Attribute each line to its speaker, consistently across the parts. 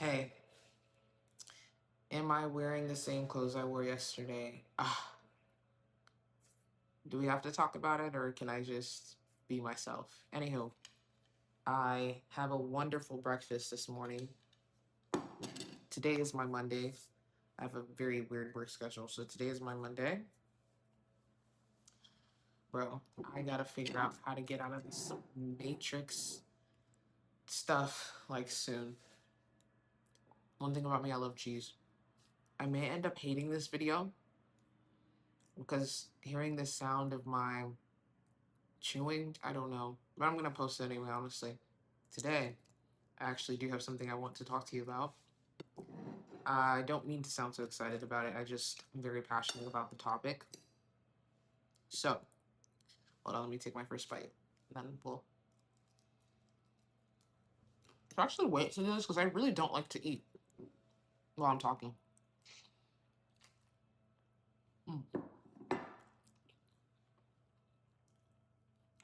Speaker 1: Hey, am I wearing the same clothes I wore yesterday? Do we have to talk about it or can I just be myself? Anywho, I have a wonderful breakfast this morning. Today is my Monday. I have a very weird work schedule, so today is my Monday. Bro, I gotta figure out how to get out of this matrix stuff like soon. One thing about me, I love cheese. I may end up hating this video because hearing the sound of my chewing, I don't know. But I'm gonna post it anyway, honestly. Today, I actually do have something I want to talk to you about. I don't mean to sound so excited about it. I just am very passionate about the topic. So, hold on, let me take my first bite. Then we'll actually wait to do this because I really don't like to eat while I'm talking. Mm. I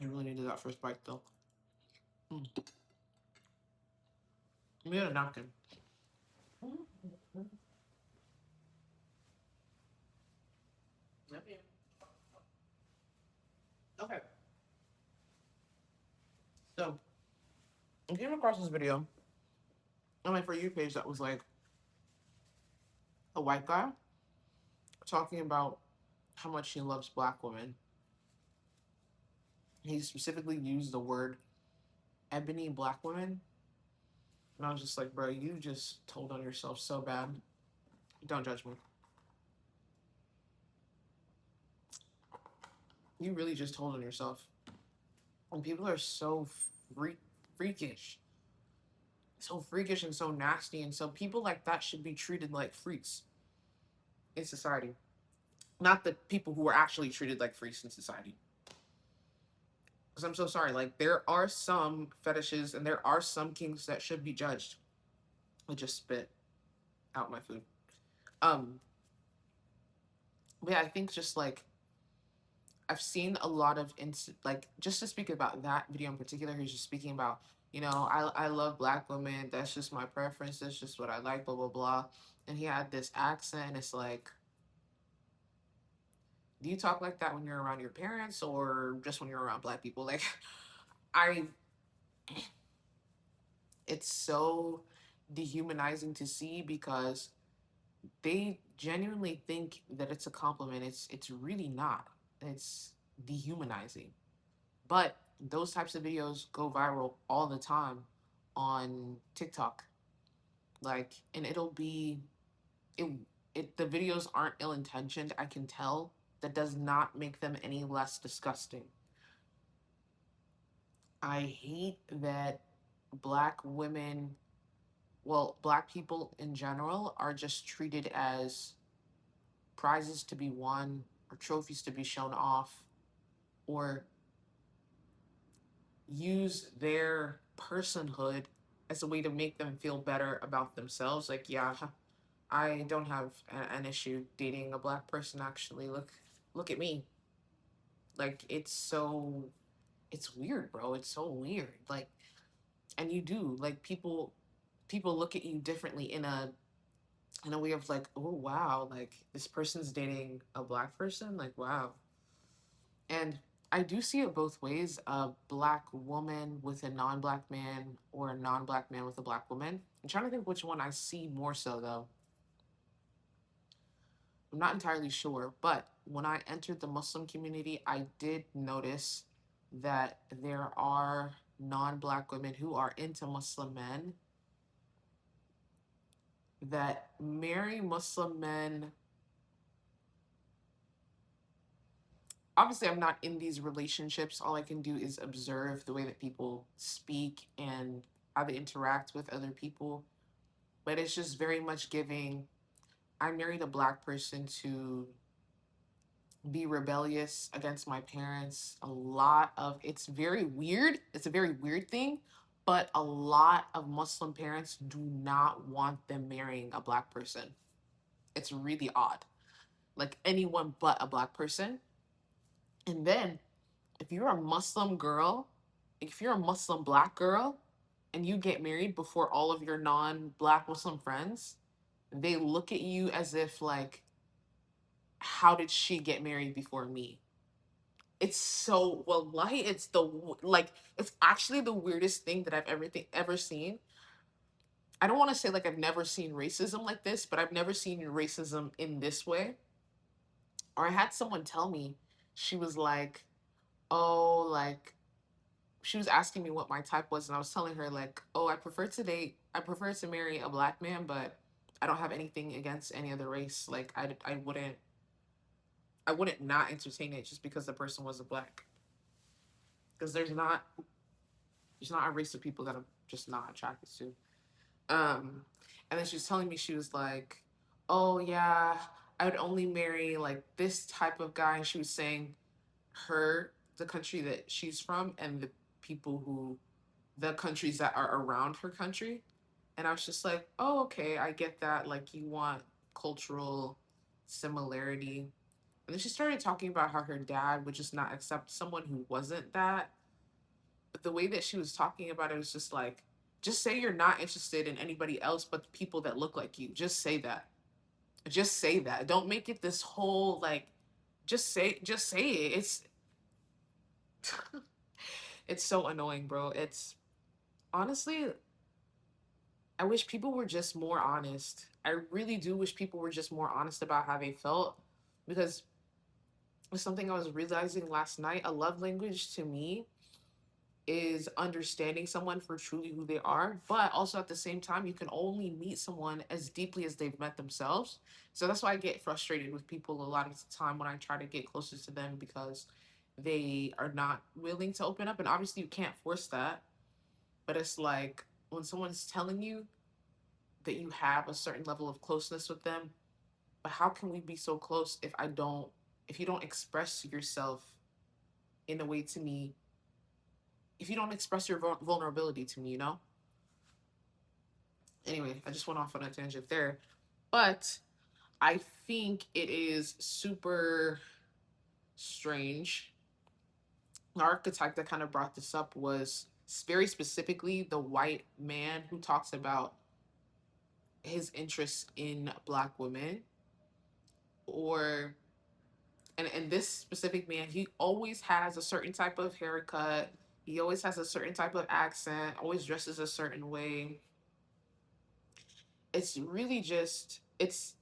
Speaker 1: really needed that first bite though. Mm. Let me get a napkin. Okay. So, I came across this video on my For You page that was like a white guy talking about how much he loves black women. He specifically used the word ebony black women. And I was just like, bro, you just told on yourself so bad. Don't judge me. You really just told on yourself. And people are so freakish. So freakish and so nasty. And so people like that should be treated like freaks in society. Not the people who are actually treated like freaks in society. Because I'm so sorry. Like, there are some fetishes and there are some kinks that should be judged. I just spit out my food. Um, but yeah, I think just like I've seen a lot of like, just to speak about that video in particular, he's just speaking about, I love black women. That's just my preference. That's just what I like, blah, blah, blah. And he had this accent. It's like, do you talk like that when you're around your parents or just when you're around black people? Like, I, it's so dehumanizing to see because they genuinely think that it's a compliment. It's really not. It's dehumanizing. But those types of videos go viral all the time on TikTok. Like, and it'll be it the videos aren't ill-intentioned, I can tell. That does not make them any less disgusting. I hate that black women, well, black people in general are just treated as prizes to be won or trophies to be shown off or use their personhood as a way to make them feel better about themselves. Like, yeah, I don't have an issue dating a black person. Actually, look at me. Like, it's weird, bro. It's so weird. Like, and you do like people look at you differently in a way of like, oh wow, like this person's dating a black person. Like, wow. And I do see it both ways, a black woman with a non-black man or a non-black man with a black woman. I'm trying to think which one I see more so though. I'm not entirely sure, but when I entered the Muslim community, I did notice that there are non-black women who are into Muslim men that marry Muslim men. Obviously, I'm not in these relationships. All I can do is observe the way that people speak and how they interact with other people. But it's just very much giving. I married a black person to be rebellious against my parents. A lot of it's very weird. It's a very weird thing, but a lot of Muslim parents do not want them marrying a black person. It's really odd. Like anyone but a black person. And then if you're a Muslim girl, if you're a Muslim black girl, and you get married before all of your non-black Muslim friends, they look at you as if like, how did she get married before me? It's so, wallahi, it's the like, it's actually the weirdest thing that I've ever seen. I don't want to say like I've never seen racism like this, but I've never seen racism in this way. Or I had someone tell me, she was like, oh, like, she was asking me what my type was, and I was telling her like, oh, I prefer to marry a black man, but I don't have anything against any other race. Like, I wouldn't not entertain it just because the person was a black. Because there's not a race of people that I'm just not attracted to. And then she was telling me, she was like, oh yeah, I would only marry like this type of guy. And she was saying the country that she's from, and the countries that are around her country. And I was just like, oh, okay, I get that. Like, you want cultural similarity. And then she started talking about how her dad would just not accept someone who wasn't that. But the way that she was talking about it was just like, just say you're not interested in anybody else but the people that look like you. Just say that. Just say that. Don't make it this whole like, just say it. It's so annoying, bro. It's honestly, I wish people were just more honest. I really do wish people were just more honest about how they felt, because it's something I was realizing last night. A love language to me is understanding someone for truly who they are, but also at the same time, you can only meet someone as deeply as they've met themselves. So that's why I get frustrated with people a lot of the time when I try to get closer to them, because they are not willing to open up. And obviously, you can't force that, but it's like when someone's telling you that you have a certain level of closeness with them, but how can we be so close if you don't express yourself in a way to me, if you don't express your vulnerability to me, you know? Anyway, I just went off on a tangent there. But I think it is super strange. The archetype that kind of brought this up was very specifically the white man who talks about his interest in black women, or and this specific man, he always has a certain type of haircut, he always has a certain type of accent, always dresses a certain way. It's really just, it's,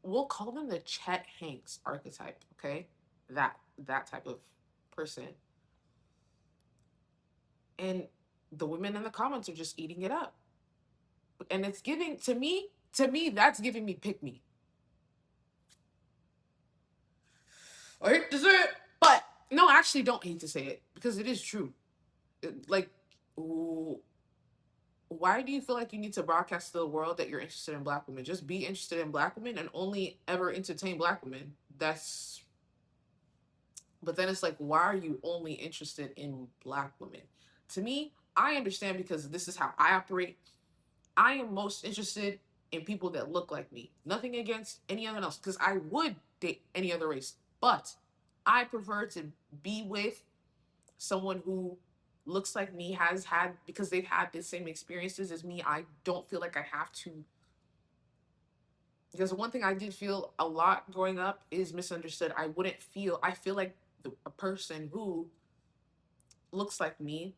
Speaker 1: we'll call them the Chet Hanks archetype, okay? That type of person. And the women in the comments are just eating it up. And it's giving to me, that's giving me pick me. I hate to say it, but no, I actually don't hate to say it, because it is true. Like, why do you feel like you need to broadcast to the world that you're interested in black women? Just be interested in black women and only ever entertain black women. That's, but then it's like, why are you only interested in black women? To me, I understand, because this is how I operate. I am most interested in people that look like me. Nothing against any other else, because I would date any other race. But I prefer to be with someone who looks like me, has had, because they've had the same experiences as me. I don't feel like I have to, because one thing I did feel a lot growing up is misunderstood. I feel like a person who looks like me,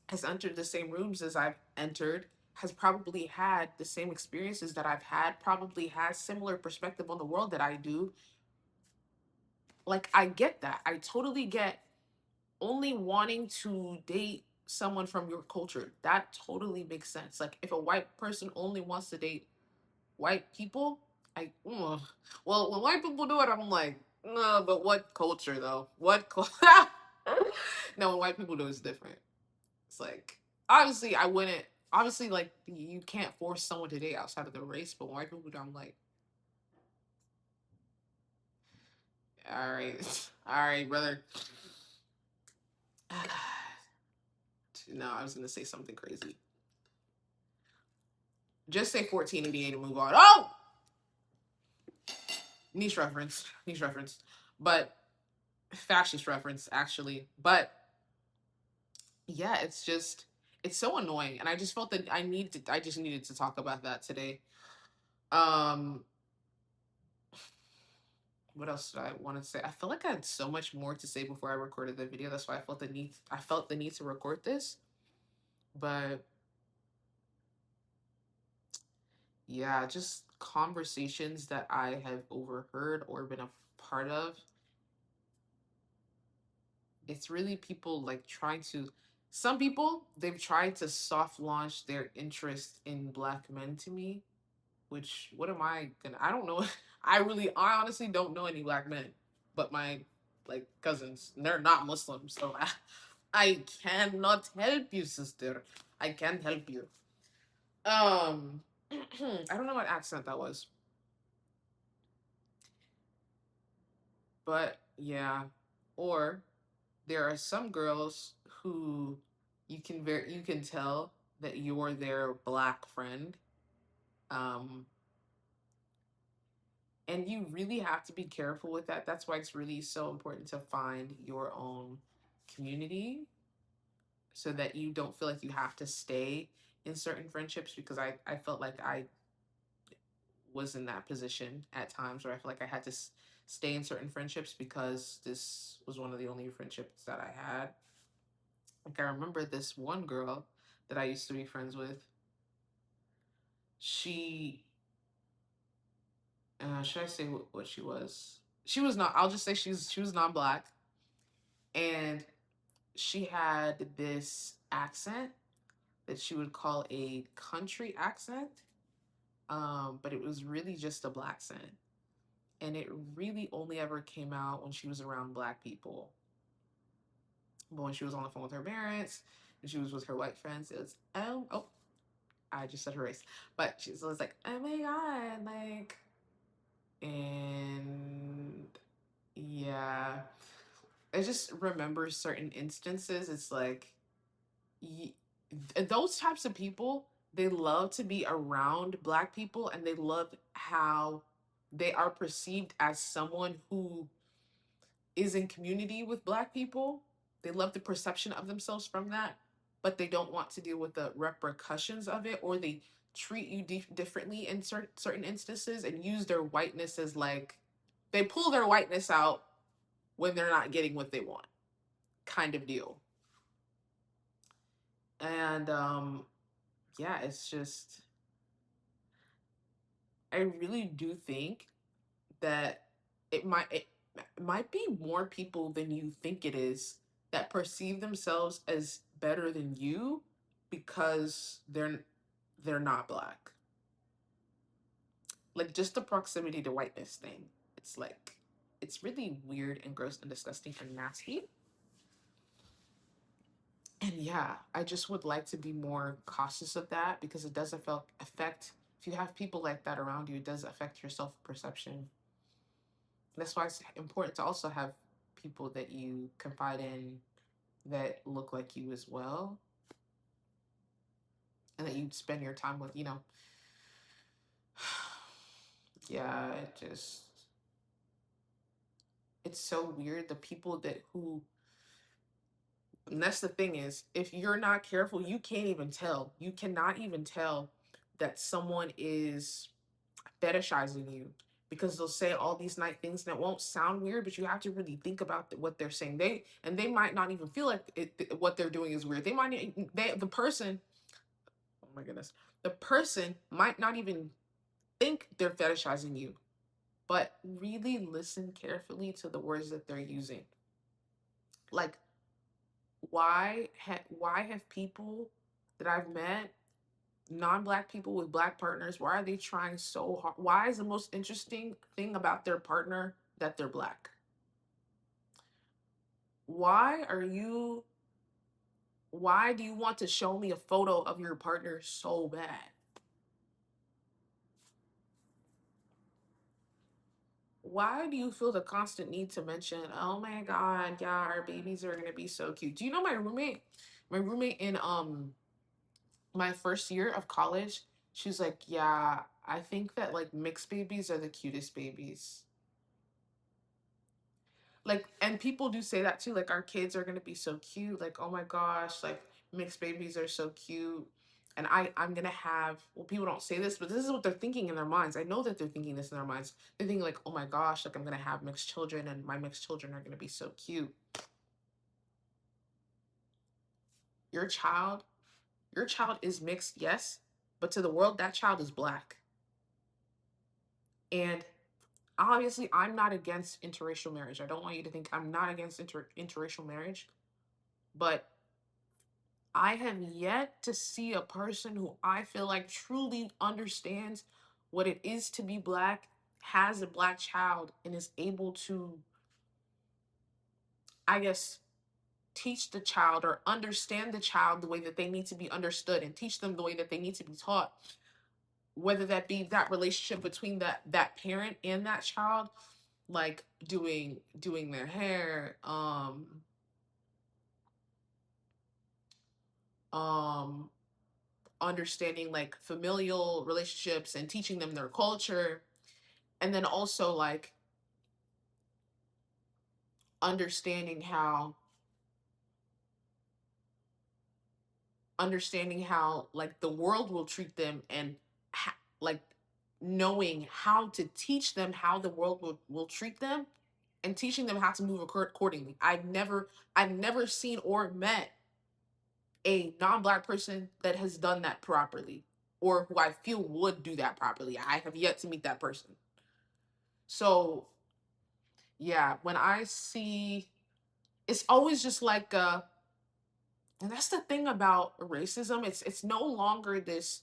Speaker 1: has entered the same rooms as I've entered, has probably had the same experiences that I've had, probably has similar perspective on the world that I do. Like, I get that. I totally get only wanting to date someone from your culture. That totally makes sense. Like, if a white person only wants to date white people, well, when white people do it, I'm like, no, but what culture though? No, when white people do it's different. It's like, obviously, I wouldn't. Obviously, like, you can't force someone to date outside of their race, but when white people do, I'm like, all right, all right, brother. No, I was gonna say something crazy. Just say 1488 and move on. Oh, niche reference, but fascist reference actually. But yeah, it's just, It's so annoying, and I just felt that I just needed to talk about that today. Um, what else did I want to say? I feel like I had so much more to say before I recorded the video. That's why I felt the need to record this. But yeah, just conversations that I have overheard or been a part of. It's really people like trying to, some people, they've tried to soft launch their interest in black men to me, which what am I gonna, I don't know. I honestly don't know any black men, but my like cousins, they're not Muslim, so I cannot help you, sister. I can't help you. I don't know what accent that was, but yeah. Or there are some girls who you can tell that you're their black friend. Um, and you really have to be careful with that. That's why it's really so important to find your own community so that you don't feel like you have to stay in certain friendships, because I felt like I was in that position at times where I feel like I had to stay in certain friendships because this was one of the only friendships that I had. Like I remember this one girl that I used to be friends with. She, should I say what she was? She was not. I'll just say she was non-black, and she had this accent that she would call a country accent, but it was really just a black accent, and it really only ever came out when she was around black people. But when she was on the phone with her parents and she was with her white friends, it was I just said her race, but she was like, oh my god, like, and yeah, I just remember certain instances. It's like y- those types of people, they love to be around black people, and they love how they are perceived as someone who is in community with black people. They love the perception of themselves from that, but they don't want to deal with the repercussions of it, or they treat you differently in certain instances and use their whiteness as like, they pull their whiteness out when they're not getting what they want, kind of deal. And yeah, it's just, I really do think that it might be more people than you think it is that perceive themselves as better than you because they're not black. Like just the proximity to whiteness thing. It's like, it's really weird and gross and disgusting and nasty. And yeah, I just would like to be more cautious of that because it does affect, if you have people like that around you, it does affect your self perception. That's why it's important to also have people that you confide in that look like you as well, and that you spend your time with, you know. Yeah, it's so weird. The people that who, and that's the thing is, if you're not careful, you can't even tell. You cannot even tell that someone is fetishizing you, because they'll say all these nice things and it won't sound weird, but you have to really think about what they're saying. They might not even feel like what they're doing is weird. They might the person, oh my goodness, the person might not even think they're fetishizing you, but really listen carefully to the words that they're using. Like, why have people that I've met, non-black people with black partners, why are they trying so hard? Why is the most interesting thing about their partner that they're black? Why are you why do you want to show me a photo of your partner so bad? Why do you feel the constant need to mention, oh my god, yeah, our babies are gonna be so cute? Do you know my roommate in my first year of college, she's like, yeah, I think that like mixed babies are the cutest babies. Like, and people do say that too, like our kids are gonna be so cute, like, oh my gosh, like mixed babies are so cute. And I'm gonna have, well, people don't say this, but this is what they're thinking in their minds. I know that they're thinking this in their minds. They're thinking like, oh my gosh, like I'm gonna have mixed children and my mixed children are gonna be so cute. Your child, your child is mixed, yes, but to the world, that child is black. And obviously, I'm not against interracial marriage. I don't want you to think I'm not against interracial marriage, but I have yet to see a person who I feel like truly understands what it is to be black, has a black child, and is able to, I guess, teach the child or understand the child the way that they need to be understood and teach them the way that they need to be taught, whether that be that relationship between that parent and that child, like doing their hair, um understanding like familial relationships and teaching them their culture, and then also like understanding how like the world will treat them, and like knowing how to teach them how the world will treat them, and teaching them how to move accordingly. I've never seen or met a non-black person that has done that properly, or who I feel would do that properly. I have yet to meet that person. So yeah, when I see, it's always just like and that's the thing about racism. It's no longer this,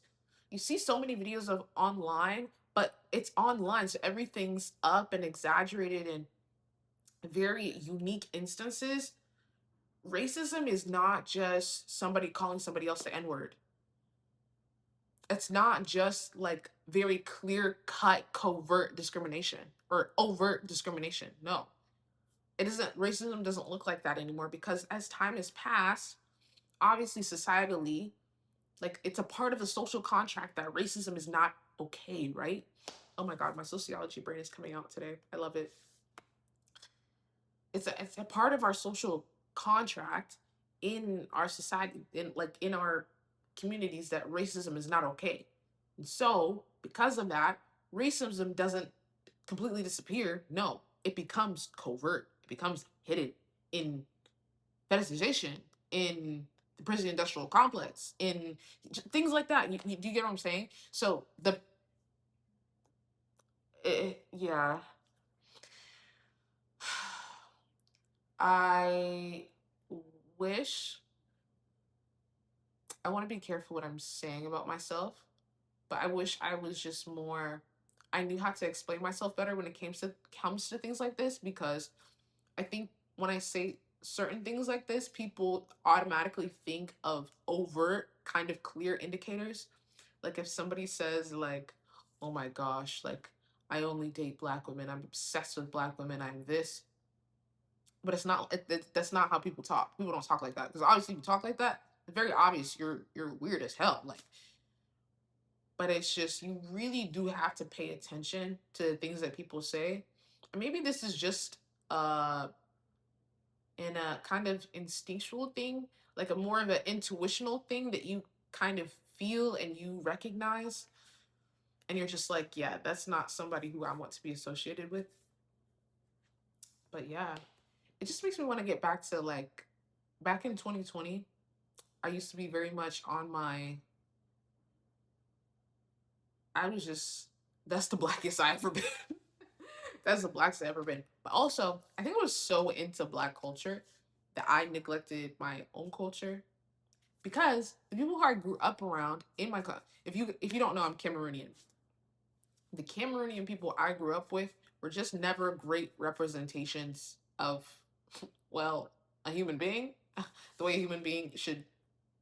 Speaker 1: you see so many videos of online, but it's online, so everything's up and exaggerated in very unique instances. Racism is not just somebody calling somebody else the N-word. It's not just like very clear cut covert discrimination or overt discrimination. No. It isn't, racism doesn't look like that anymore, because as time has passed, obviously societally, like it's a part of the social contract that racism is not okay, right? Oh my god, my sociology brain is coming out today. I love it. It's a part of our social contract in our society, in like in our communities, that racism is not okay. And so because of that, racism doesn't completely disappear. No, it becomes covert, it becomes hidden in fetishization, in the prison industrial complex, in things like that. Do you get what I'm saying? So yeah, I wish, I want to be careful what I'm saying about myself, but I wish I was just more, I knew how to explain myself better when it comes to things like this, because I think when I say certain things like this, people automatically think of overt, kind of clear indicators. Like if somebody says like, "Oh my gosh, like I only date black women. I'm obsessed with black women. I'm this." But it's not. That's not how people talk. People don't talk like that, because obviously, if you talk like that, it's very obvious you're weird as hell. Like, but it's just, you really do have to pay attention to the things that people say. And maybe this is just uh in a kind of instinctual thing, like a more of an intuitional thing that you kind of feel and you recognize, and you're just like, yeah, that's not somebody who I want to be associated with. But yeah, it just makes me want to get back to like back in 2020. I used to be very much on my, I was just, that's the blackest I ever been. That's the blackest I ever been. But also, I think I was so into black culture that I neglected my own culture, because the people who I grew up around in my if you don't know, I'm Cameroonian. The Cameroonian people I grew up with were just never great representations of, well, a human being, the way a human being should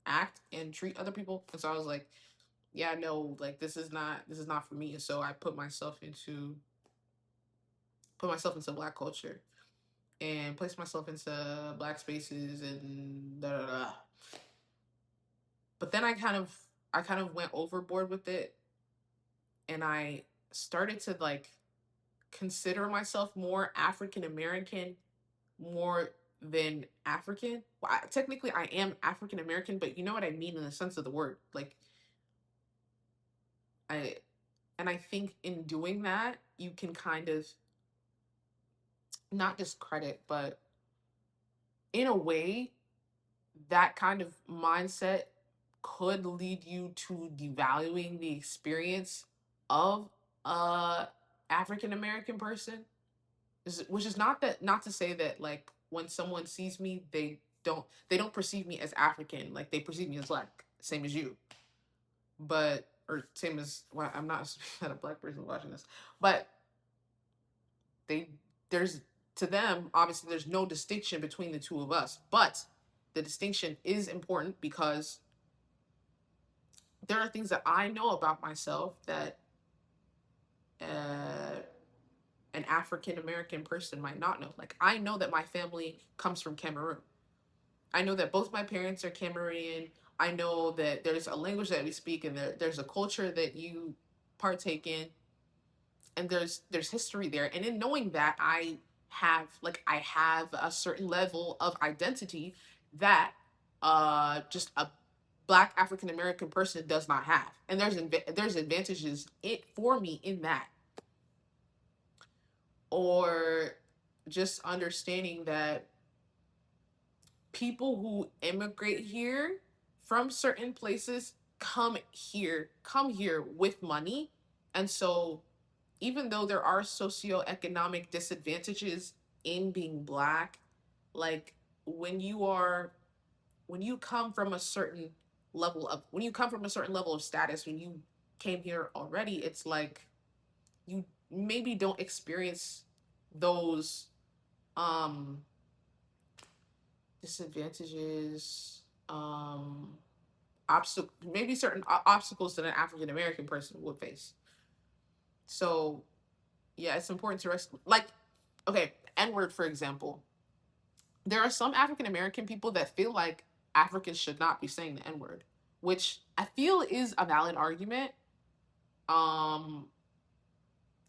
Speaker 1: act and treat other people. And so I was like, yeah, no, like this is not for me. And so I put myself into black culture and placed myself into black spaces and da da da. But then I kind of went overboard with it, and I started to like consider myself more African American, more than African. Well, technically, I am African American, but you know what I mean in the sense of the word. Like, I, and I think in doing that, you can kind of not discredit, but in a way, that kind of mindset could lead you to devaluing the experience of a African American person. Which is not to say that like when someone sees me, they don't perceive me as African, like they perceive me as black, same as you, but or same as, well, I'm not not a black person watching this, but they there's to them obviously there's no distinction between the two of us, but the distinction is important because there are things that I know about myself that uh, an African American person might not know. Like I know that my family comes from Cameroon. I know that both my parents are Cameroonian. I know that there's a language that we speak and there's a culture that you partake in, and there's history there. And in knowing that, I have a certain level of identity that just a black African American person does not have. And there's advantages it for me in that. Or just understanding that people who immigrate here from certain places come here with money. And so even though there are socioeconomic disadvantages in being black, like when you are when you come from a certain when you come from a certain level of status, when you came here already, it's like you maybe don't experience those um disadvantages, maybe certain obstacles that an African American person would face. So yeah, it's important to like, okay, N word for example. There are some African American people that feel like Africans should not be saying the N word, which I feel is a valid argument. Um,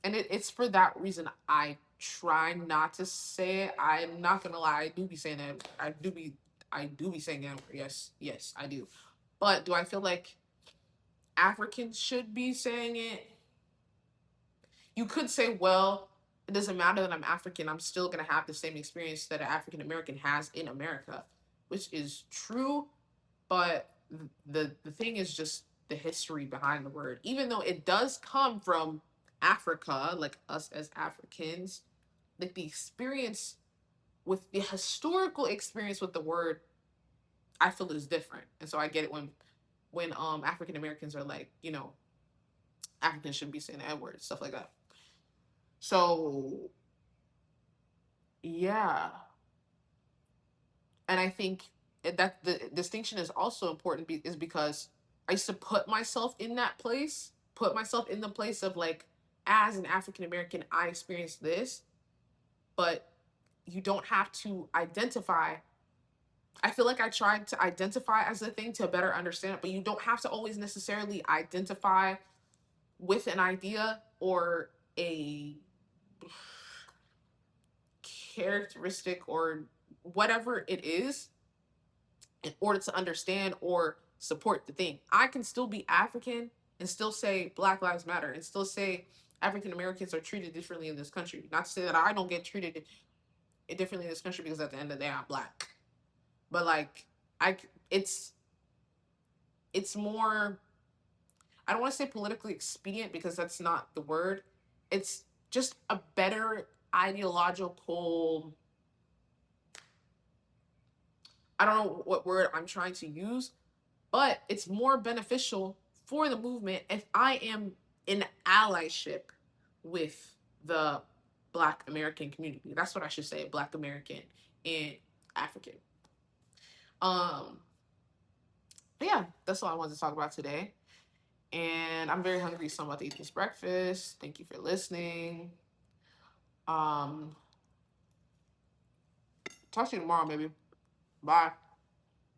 Speaker 1: and it's for that reason I try not to say it. I'm not gonna lie, I do be saying that. I do be saying that. Yes, yes, I do. But do I feel like Africans should be saying it? You could say, well, it doesn't matter that I'm African. I'm still gonna have the same experience that an African American has in America, which is true. But the thing is just the history behind the word. Even though it does come from Africa, like us as Africans, like the experience with the historical experience with the word, I feel is different. And so I get it when African Americans are like, Africans shouldn't be saying the N word, stuff like that. So yeah. And I think that the distinction is also important is because I used to put myself in the place of like, as an African American, I experienced this, but you don't have to identify. I feel like I tried to identify as a thing to better understand it, but you don't have to always necessarily identify with an idea or a characteristic or whatever it is in order to understand or support the thing. I can still be African and still say Black Lives Matter and still say African Americans are treated differently in this country. Not to say that I don't get treated differently in this country because at the end of the day I'm black. But like I it's more, I don't want to say politically expedient because that's not the word. It's just a better ideological, I don't know what word I'm trying to use, but it's more beneficial for the movement if I am in allyship with the Black American community. That's what I should say, Black American and African. Um, but yeah, that's all I wanted to talk about today. And I'm very hungry, so I'm about to eat this breakfast. Thank you for listening. Um, talk to you tomorrow, maybe. Bye.